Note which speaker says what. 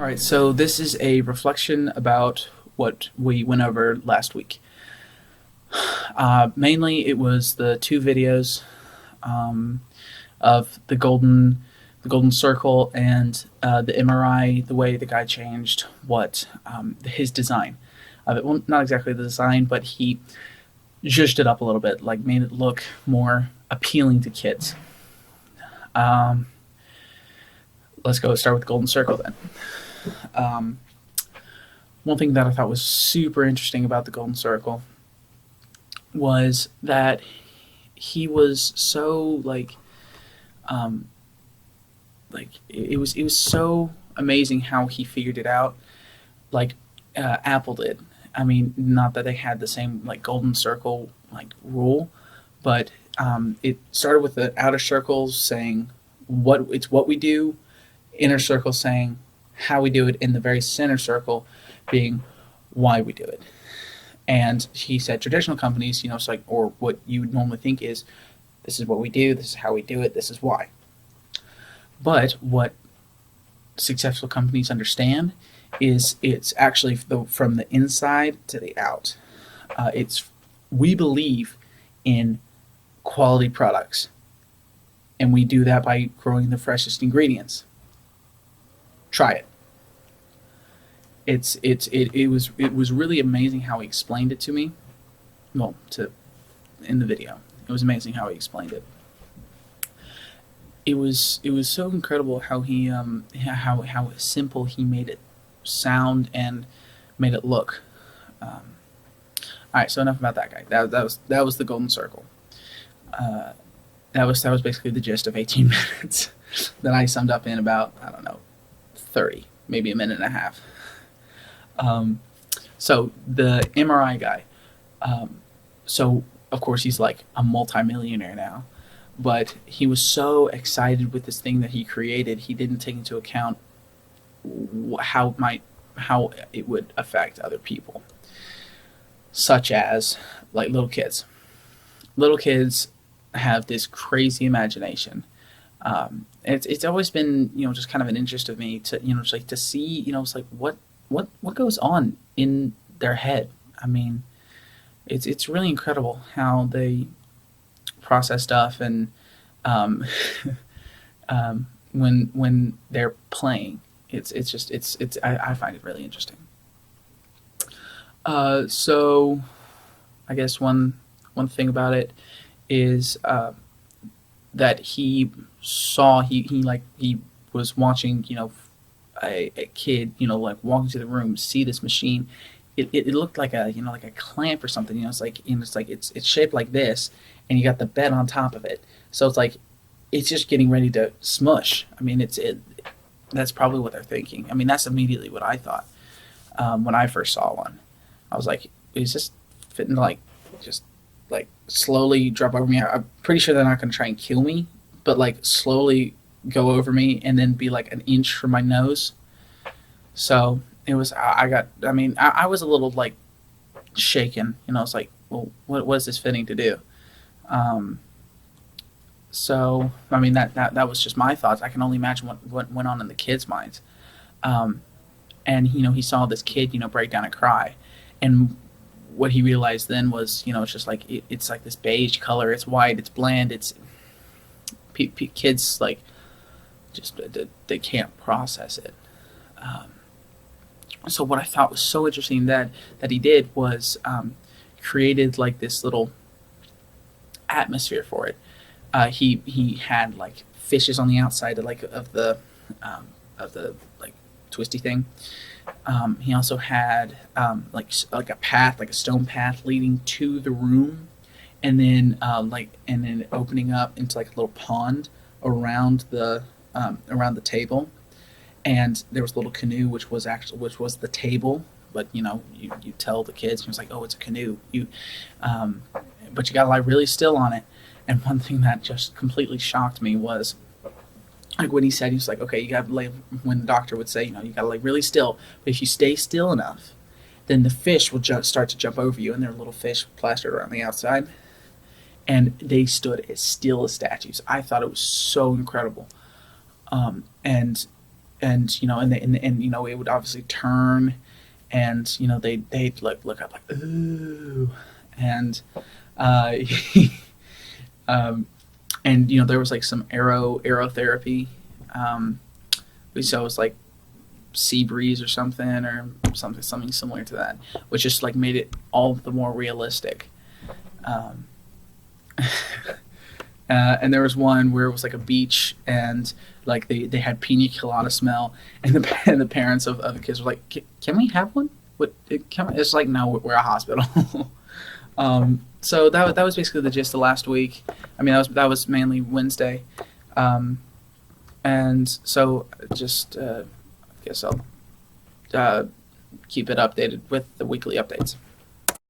Speaker 1: All right, so this is a reflection about what we went over last week. Mainly, it was the two videos um, of the golden circle, and the MRI. The way the guy changed what his design of it. Well, not exactly the design, but he zhuzhed it up a little bit, like made it look more appealing to kids. Um, let's go start with the golden circle then. Um, One thing that I thought was super interesting about the Golden Circle was that he was so um, it was so amazing how he figured it out, like Apple did. I mean, not that they had the same like Golden Circle like rule, but it started with the outer circles saying what we do, inner circle saying how we do it, in the very center circle being why we do it. And he said traditional companies, it's like, or what you would normally think is, this is what we do, this is how we do it, this is why. But what successful companies understand is it's actually from the inside to the out. It's We believe in quality products, and we do that by growing the freshest ingredients. Try it. It was really amazing how he explained it to me. Well, to in the video, it was amazing how he explained it. It was so incredible how he how simple he made it sound and made it look. All right, so enough about that guy. That was the golden circle. Uh, that was basically the gist of 18 minutes that I summed up in about, I don't know, 30, maybe a minute and a half. Um, so the MRI guy. Um, so of course he's like a multimillionaire now, but he was so excited with this thing that he created, he didn't take into account how it would affect other people, such as like little kids. Little kids have this crazy imagination. It's always been, just kind of an interest of me to, just like to see, it's like what goes on in their head. I mean, it's really incredible how they process stuff, and um, when they're playing, it's just it's I find it really interesting. So I guess one thing about it is that he was watching, a kid, like walking to the room, see this machine. It looked like a, like a clamp or something. It's shaped like this, and you got the bed on top of it. So it's like it's just getting ready to smush. I mean, that's probably what they're thinking. I mean, that's immediately what I thought when I first saw one. I was like, is this fitting to like just like slowly drop over me? I'm pretty sure they're not going to try and kill me, but like slowly go over me and then be like an inch from my nose. So it was. I got. I mean, I was a little like shaken. It's like, well, what is this fitting to do? Um, so I mean, that was just my thoughts. I can only imagine what went on in the kids' minds. Um, and he saw this kid, break down and cry, and what he realized then was, it's just like it's like this beige color. It's white. It's bland. It's kids like just they can't process it. Um, so what I thought was so interesting that he did was created like this little atmosphere for it. He had like fishes on the outside of like um, of the like twisty thing. He also had like a path, like a stone path leading to the room, and then opening up into like a little pond around the table. And there was a little canoe, which was the table. But you tell the kids, he was like, oh, it's a canoe. Um, but you got to lie really still on it. And one thing that just completely shocked me was like when he said, he was like, okay, you got to lay. When the doctor would say, you got to lay really still. But if you stay still enough, then the fish will start to jump over you, and there are little fish plastered around the outside. And they stood as still as statues. I thought it was so incredible. And and it would obviously turn, and they'd look up like ooh, and uh, um, and there was like some aerotherapy. Um, we saw it was like sea breeze or something similar to that, which just like made it all the more realistic. Um, and there was one where it was like a beach, and like they had pina colada smell, and the parents of the kids were like, Can we have one? What it's like, no, we're a hospital." So that was basically the gist of last week. I mean, that was mainly Wednesday, and so just I guess I'll uh, keep it updated with the weekly updates.